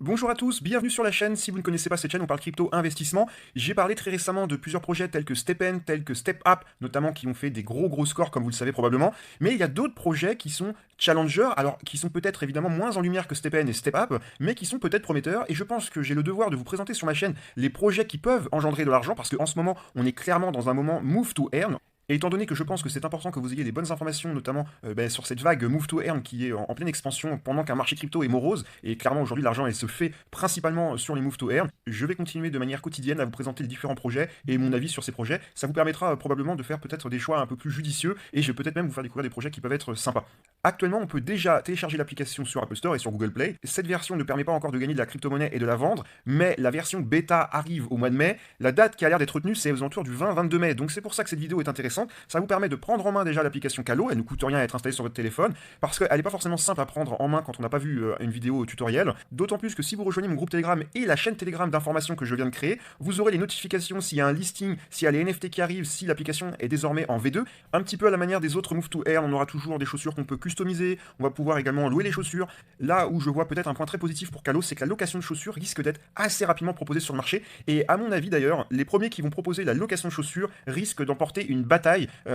Bonjour à tous, bienvenue sur la chaîne. Si vous ne connaissez pas cette chaîne, on parle crypto investissement. J'ai parlé très récemment de plusieurs projets tels que STEPN, tels que StepUp, notamment qui ont fait des gros scores comme vous le savez probablement. Mais il y a d'autres projets qui sont challengers, alors qui sont peut-être évidemment moins en lumière que STEPN et StepUp, mais qui sont peut-être prometteurs. Et je pense que j'ai le devoir de vous présenter sur ma chaîne les projets qui peuvent engendrer de l'argent, parce qu'en ce moment, on est clairement dans un moment move to earn. Et étant donné que je pense que c'est important que vous ayez des bonnes informations, notamment sur cette vague Move to Earn qui est en pleine expansion pendant qu'un marché crypto est morose, et clairement aujourd'hui l'argent elle se fait principalement sur les Move to Earn, je vais continuer de manière quotidienne à vous présenter les différents projets et mon avis sur ces projets. Ça vous permettra probablement de faire peut-être des choix un peu plus judicieux, et je vais peut-être même vous faire découvrir des projets qui peuvent être sympas. Actuellement, on peut déjà télécharger l'application sur Apple Store et sur Google Play. Cette version ne permet pas encore de gagner de la crypto-monnaie et de la vendre, mais la version bêta arrive au mois de mai. La date qui a l'air d'être retenue, c'est aux alentours du 20-22 mai, donc c'est pour ça que cette vidéo est intéressante. Ça vous permet de prendre en main déjà l'application Calo, elle ne coûte rien à être installée sur votre téléphone, parce qu'elle n'est pas forcément simple à prendre en main quand on n'a pas vu une vidéo tutoriel, d'autant plus que si vous rejoignez mon groupe Telegram et la chaîne Telegram d'information que je viens de créer, vous aurez les notifications s'il y a un listing, s'il y a les NFT qui arrivent, si l'application est désormais en V2, un petit peu à la manière des autres Move to Earn, on aura toujours des chaussures qu'on peut customiser, on va pouvoir également louer les chaussures. Là où je vois peut-être un point très positif pour Calo, c'est que la location de chaussures risque d'être assez rapidement proposée sur le marché, et à mon avis d'ailleurs, les premiers qui vont proposer la location de chaussures risquent d'emporter une bataille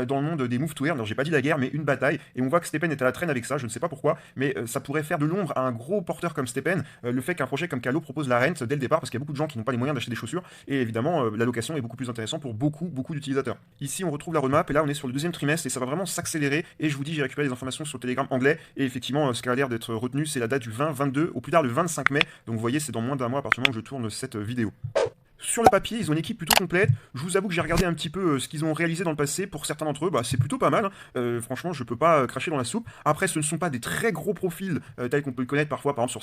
dans le monde des Move to Earn. Alors j'ai pas dit la guerre, mais une bataille, et on voit que STEPN est à la traîne avec ça, je ne sais pas pourquoi, mais ça pourrait faire de l'ombre à un gros porteur comme STEPN, le fait qu'un projet comme Calo propose la rent dès le départ, parce qu'il y a beaucoup de gens qui n'ont pas les moyens d'acheter des chaussures, et évidemment la location est beaucoup plus intéressante pour beaucoup d'utilisateurs. Ici on retrouve la roadmap, et là on est sur le deuxième trimestre, et ça va vraiment s'accélérer, et je vous dis j'ai récupéré des informations sur Telegram anglais, et effectivement ce qui a l'air d'être retenu c'est la date du 20-22, au plus tard le 25 mai, donc vous voyez c'est dans moins d'un mois à partir du moment où je tourne cette vidéo. Sur le papier, ils ont une équipe plutôt complète. Je vous avoue que j'ai regardé un petit peu ce qu'ils ont réalisé dans le passé. Pour certains d'entre eux, c'est plutôt pas mal. Franchement, je peux pas cracher dans la soupe. Après, ce ne sont pas des très gros profils tels qu'on peut le connaître parfois, par exemple sur